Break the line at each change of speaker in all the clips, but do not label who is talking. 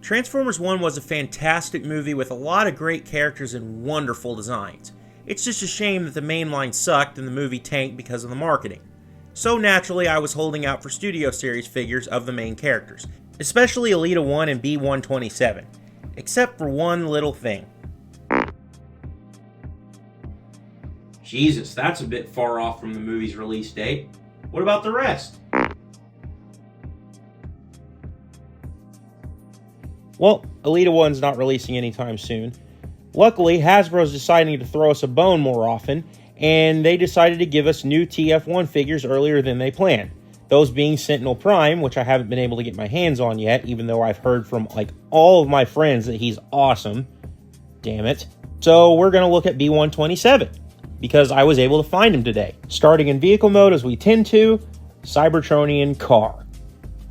Transformers 1 was a fantastic movie with a lot of great characters and wonderful designs. It's just a shame that the main line sucked and the movie tanked because of the marketing. So naturally, I was holding out for Studio Series figures of the main characters, especially Elita 1 and B127, except for one little thing. Jesus, that's a bit far off from the movie's release date. What about the rest? Well, Elita 1's not releasing anytime soon. Luckily, Hasbro's deciding to throw us a bone more often, and they decided to give us new TF1 figures earlier than they planned. Those being Sentinel Prime, which I haven't been able to get my hands on yet, even though I've heard from like all of my friends that he's awesome. Damn it. So we're going to look at B127, because I was able to find him today. Starting in vehicle mode as we tend to, Cybertronian car.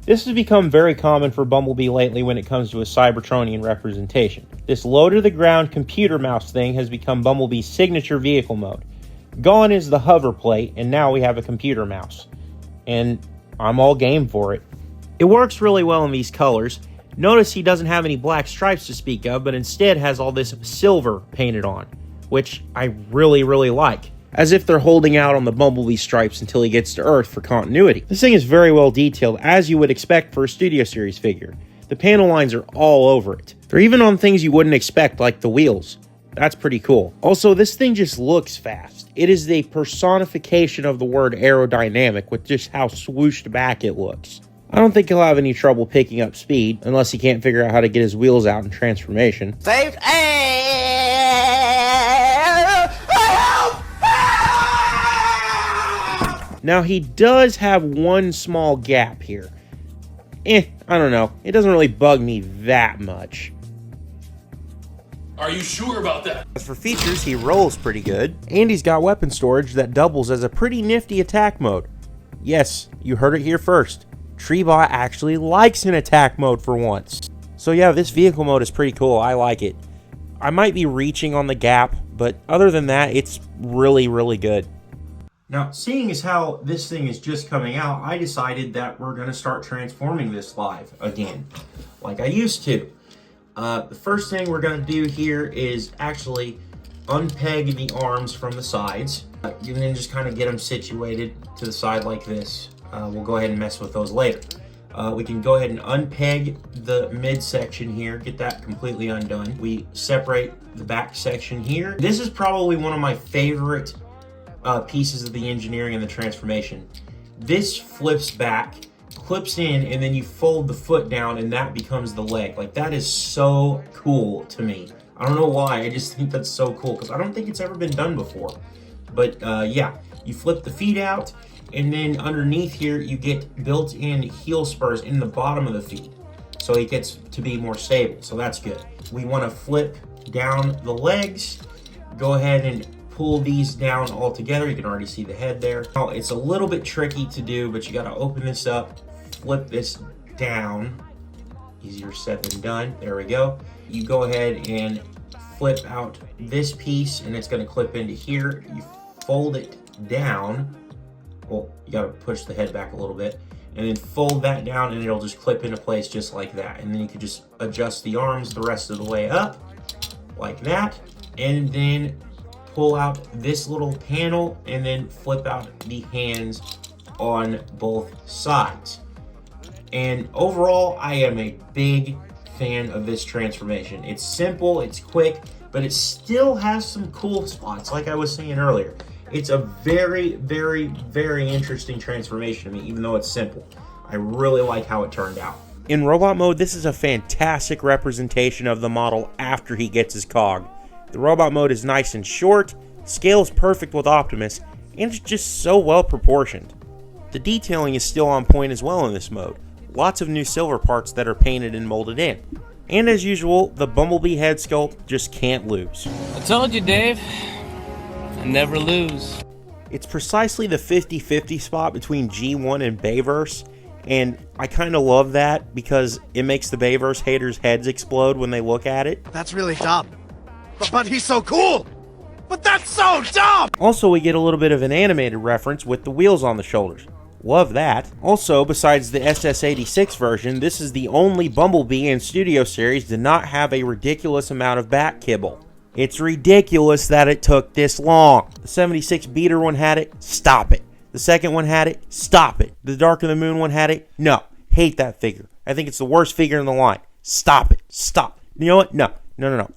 This has become very common for Bumblebee lately when it comes to a Cybertronian representation. This low-to-the-ground computer mouse thing has become Bumblebee's signature vehicle mode. Gone is the hover plate, and now we have a computer mouse. And I'm all game for it. It works really well in these colors. Notice he doesn't have any black stripes to speak of, but instead has all this silver painted on, which I really like. As if they're holding out on the Bumblebee stripes until he gets to Earth for continuity. This thing is very well detailed, as you would expect for a Studio Series figure. The panel lines are all over it. They're even on things you wouldn't expect, like the wheels. That's pretty cool. Also, this thing just looks fast. It is the personification of the word aerodynamic with just how swooshed back it looks. I don't think he'll have any trouble picking up speed, unless he can't figure out how to get his wheels out in transformation.
Saved.
Now, he does have one small gap here. I don't know. It doesn't really bug me that much.
Are you sure about that?
As for features, he rolls pretty good. And he's got weapon storage that doubles as a pretty nifty attack mode. Yes, you heard it here first. Treebot actually likes an attack mode for once. So yeah, this vehicle mode is pretty cool. I like it. I might be reaching on the gap, but other than that, it's really good. Now, seeing as how this thing is just coming out, I decided that we're going to start transforming this live again, like I used to. The first thing we're going to do here is actually unpeg the arms from the sides. You can just kind of get them situated to the side like this. We'll go ahead and mess with those later. We can go ahead and unpeg the midsection here, get that completely undone. We separate the back section here. This is probably one of my favorite pieces of the engineering and the transformation. This flips back, clips in, and then you fold the foot down and that becomes the leg. Like, that is so cool to me. I don't know why, I just think that's so cool because I don't think it's ever been done before. But yeah, you flip the feet out, and then underneath here you get built-in heel spurs in the bottom of the feet, so it gets to be more stable, so that's good. We want to flip down the legs, go ahead and pull these down all together. You can already see the head there. Now, it's a little bit tricky to do, but you got to open this up, flip this down. Easier said than done. There we go. You go ahead and flip out this piece, and it's going to clip into here. You fold it down. Well, you got to push the head back a little bit, and then fold that down, and it'll just clip into place just like that. And then you can just adjust the arms the rest of the way up like that, and then pull out this little panel and then flip out the hands on both sides. And overall, I am a big fan of this transformation. It's simple, it's quick, but it still has some cool spots, like I was saying earlier. It's a very interesting transformation to me, even though it's simple. I really like how it turned out. In robot mode, this is a fantastic representation of the model after he gets his cog. The robot mode is nice and short, scales perfect with Optimus, and it's just so well proportioned. The detailing is still on point as well in this mode. Lots of new silver parts that are painted and molded in. And as usual, the Bumblebee head sculpt just can't lose.
I told you, Dave. I never lose.
It's precisely the 50-50 spot between G1 and Bayverse, And I kind of love that because it makes the Bayverse haters' heads explode when they look at it.
That's really dumb. But he's so cool! But that's so dumb!
Also, we get a little bit of an animated reference with the wheels on the shoulders. Love that. Also, besides the SS86 version, this is the only Bumblebee in Studio Series to not have a ridiculous amount of back kibble. It's ridiculous that it took this long. The 76 beater one had it. Stop it. The second one had it. Stop it. The Dark of the Moon one had it. No. Hate that figure. I think it's the worst figure in the line. Stop it. Stop. You know what? No.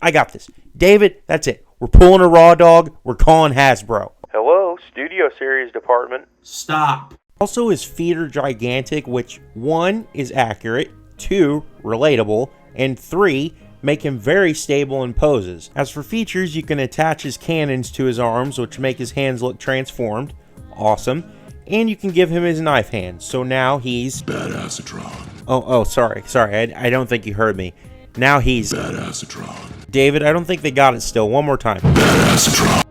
I got this. David, that's it. We're pulling a raw dog. We're calling Hasbro. Hello, Studio Series department. Stop. Also, his feet are gigantic, which 1 is accurate, 2 relatable, and 3 make him very stable in poses. As for features, you can attach his cannons to his arms, which make his hands look transformed. Awesome. And you can give him his knife hands, so now he's
BADASSITRON.
Oh, sorry. I don't think you heard me. Now he's
BADASSITRON.
David, I don't think they got it still. One more time.
BADASSITRON.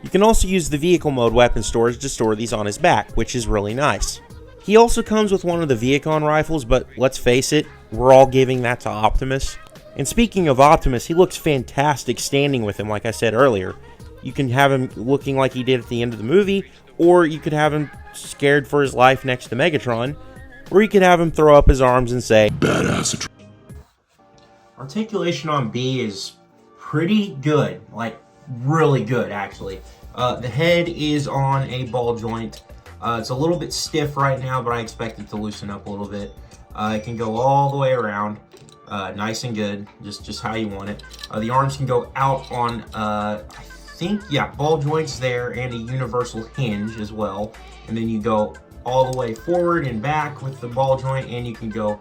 You can also use the vehicle mode weapon storage to store these on his back, which is really nice. He also comes with one of the Viacon rifles, but let's face it, we're all giving that to Optimus. And speaking of Optimus, he looks fantastic standing with him, like I said earlier. You can have him looking like he did at the end of the movie, or you could have him scared for his life next to Megatron, or you could have him throw up his arms and say,
BADASSITRON.
Articulation on B is pretty good, like really good actually. The head is on a ball joint. It's a little bit stiff right now, but I expect it to loosen up a little bit. It can go all the way around, nice and good, just how you want it. The arms can go out on, I think, yeah, ball joints there and a universal hinge as well. And then you go all the way forward and back with the ball joint, and you can go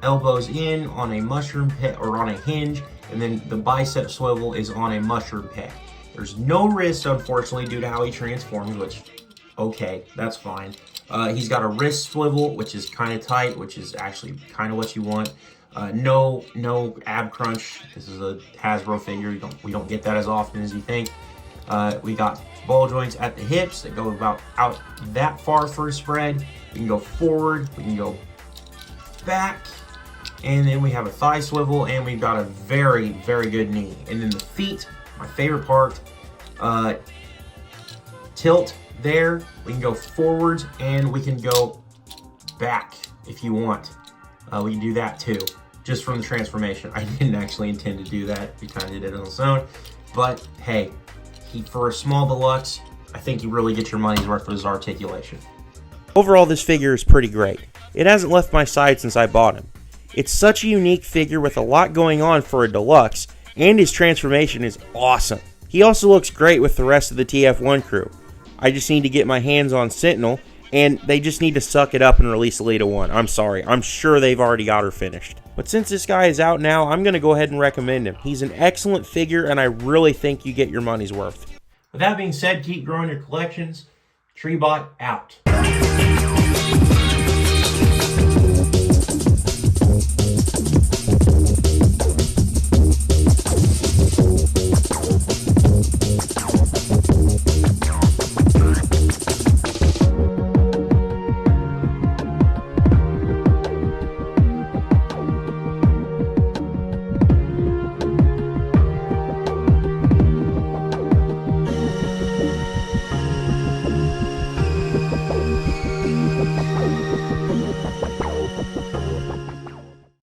elbows in on a mushroom peg or on a hinge, and then the bicep swivel is on a mushroom peg. There's no wrist, unfortunately, due to how he transforms, which, okay, that's fine. He's got a wrist swivel, which is kind of tight, which is actually kind of what you want. No ab crunch. This is a Hasbro figure. We don't get that as often as you think. We got ball joints at the hips that go about out that far for a spread. We can go forward. We can go back. And then we have a thigh swivel, and we've got a very, very good knee. And then the feet, my favorite part, tilt there. We can go forwards, and we can go back if you want. We can do that too, just from the transformation. I didn't actually intend to do that. We kind of did it on its own. But hey, for a small deluxe, I think you really get your money's worth for his articulation. Overall, this figure is pretty great. It hasn't left my side since I bought him. It's such a unique figure with a lot going on for a deluxe, and his transformation is awesome. He also looks great with the rest of the TF1 crew. I just need to get my hands on Sentinel, and they just need to suck it up and release Elita 1. I'm sorry, I'm sure they've already got her finished. But since this guy is out now, I'm going to go ahead and recommend him. He's an excellent figure, and I really think you get your money's worth. With that being said, keep growing your collections. Treebot out.